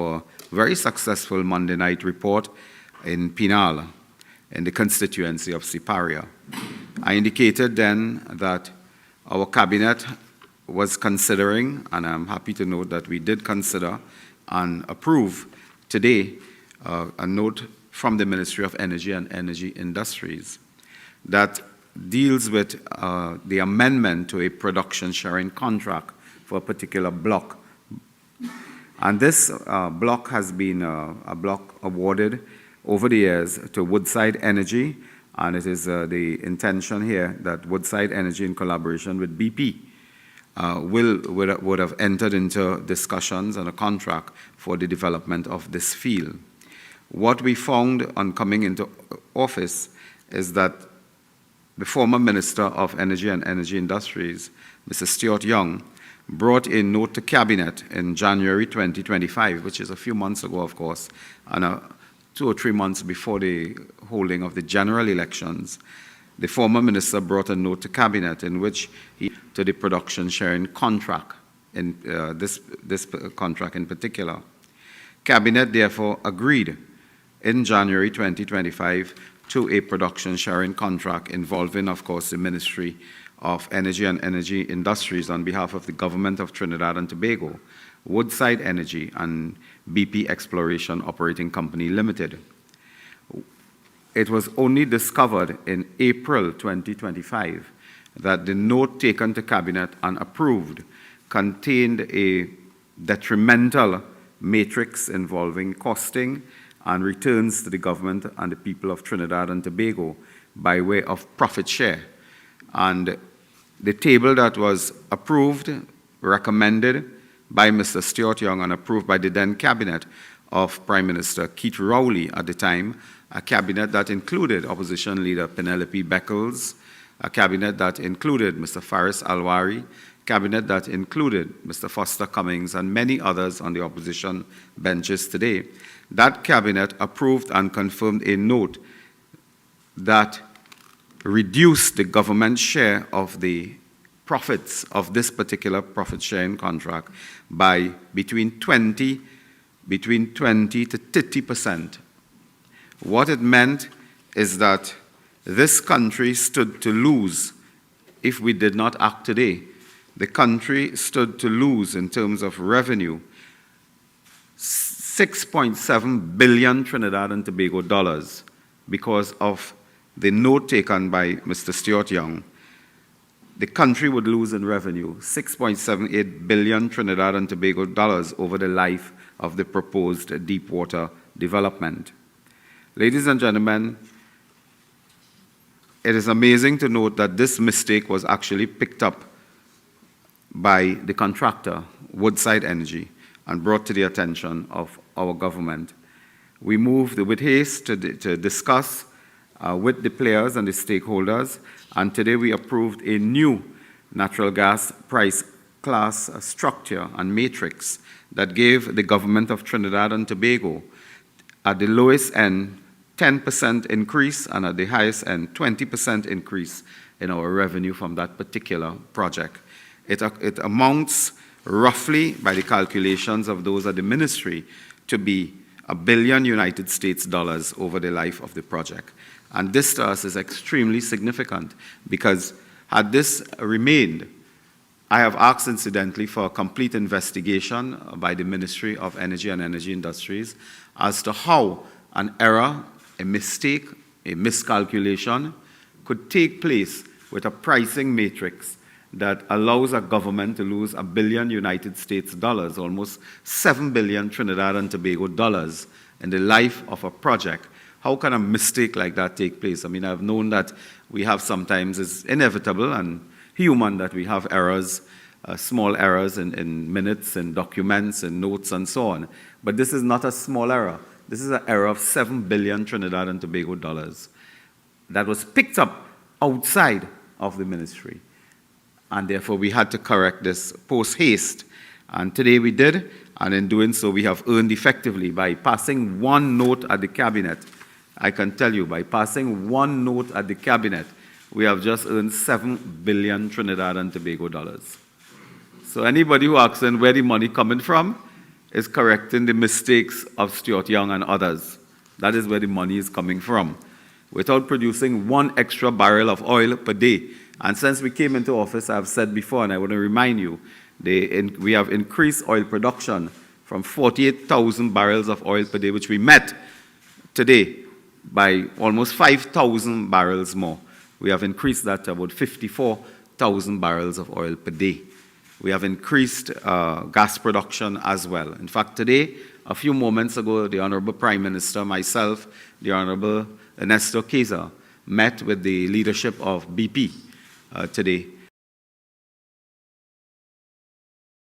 a very successful Monday night report in Penal, in the constituency of Siparia. I indicated then that our cabinet was considering, and I'm happy to note that we did consider and approve today a note from the Ministry of Energy and Energy Industries that deals with the amendment to a production sharing contract for a particular block. And this block has been a block awarded over the years to Woodside Energy, and it is the intention here that Woodside Energy, in collaboration with BP, would have entered into discussions on a contract for the development of this field. What we found on coming into office is that the former Minister of Energy and Energy Industries, Mr. Stuart Young, brought a note to Cabinet in January 2025, which is a few months ago, of course, and 2 or 3 months before the holding of the general elections. The former minister brought a note to Cabinet in which he to the production sharing contract, in this contract in particular. Cabinet therefore agreed in January 2025 to a production sharing contract involving, of course, the Ministry of Energy and Energy Industries on behalf of the Government of Trinidad and Tobago, Woodside Energy, and BP Exploration Operating Company Limited. It was only discovered in April 2025 that the note taken to Cabinet and approved contained a detrimental matrix involving costing and returns to the government and the people of Trinidad and Tobago by way of profit share. And the table that was approved, recommended by Mr. Stuart Young and approved by the then cabinet of Prime Minister Keith Rowley at the time, a cabinet that included opposition leader Penelope Beckles, a cabinet that included Mr. Faris Alwari, cabinet that included Mr. Foster Cummings and many others on the opposition benches today. That cabinet approved and confirmed a note that reduced the government share of the profits of this particular profit sharing contract by between 20 to 30%. What it meant is that this country stood to lose if we did not act today. The country stood to lose in terms of revenue 6.7 billion Trinidad and Tobago dollars because of the note taken by Mr. Stuart Young. The country would lose in revenue 6.78 billion Trinidad and Tobago dollars over the life of the proposed deepwater development. Ladies and gentlemen, it is amazing to note that this mistake was actually picked up by the contractor, Woodside Energy, and brought to the attention of our government. We moved with haste to discuss with the players and the stakeholders, and today we approved a new natural gas price class structure and matrix that gave the government of Trinidad and Tobago at the lowest end 10% increase and at the highest end 20% increase in our revenue from that particular project. It amounts roughly, by the calculations of those at the ministry, to be $1 billion United States dollars over the life of the project. And this to us is extremely significant because had this remained, I have asked incidentally for a complete investigation by the Ministry of Energy and Energy Industries as to how an error, a mistake, a miscalculation could take place with a pricing matrix that allows a government to lose $1 billion United States dollars, almost 7 billion Trinidad and Tobago dollars in the life of a project. How can a mistake like that take place? I mean, I've known that we have sometimes, it's inevitable and human that we have errors, small errors in minutes and documents and notes and so on. But this is not a small error. This is an error of 7 billion Trinidad and Tobago dollars that was picked up outside of the ministry. And therefore, we had to correct this post-haste. And today we did, and in doing so, we have earned effectively by passing one note at the cabinet. I can tell you, by passing one note at the cabinet, we have just earned 7 billion Trinidad and Tobago dollars. So anybody who asks then where the money coming from, is correcting the mistakes of Stuart Young and others. That is where the money is coming from. Without producing 1 extra barrel of oil per day. And since we came into office, I've said before, and I want to remind you, we have increased oil production from 48,000 barrels of oil per day, which we met today, by almost 5,000 barrels more. We have increased that to about 54,000 barrels of oil per day. We have increased gas production as well. In fact, today, a few moments ago, the Honorable Prime Minister, myself, the Honorable Ernesto Queza, met with the leadership of BP today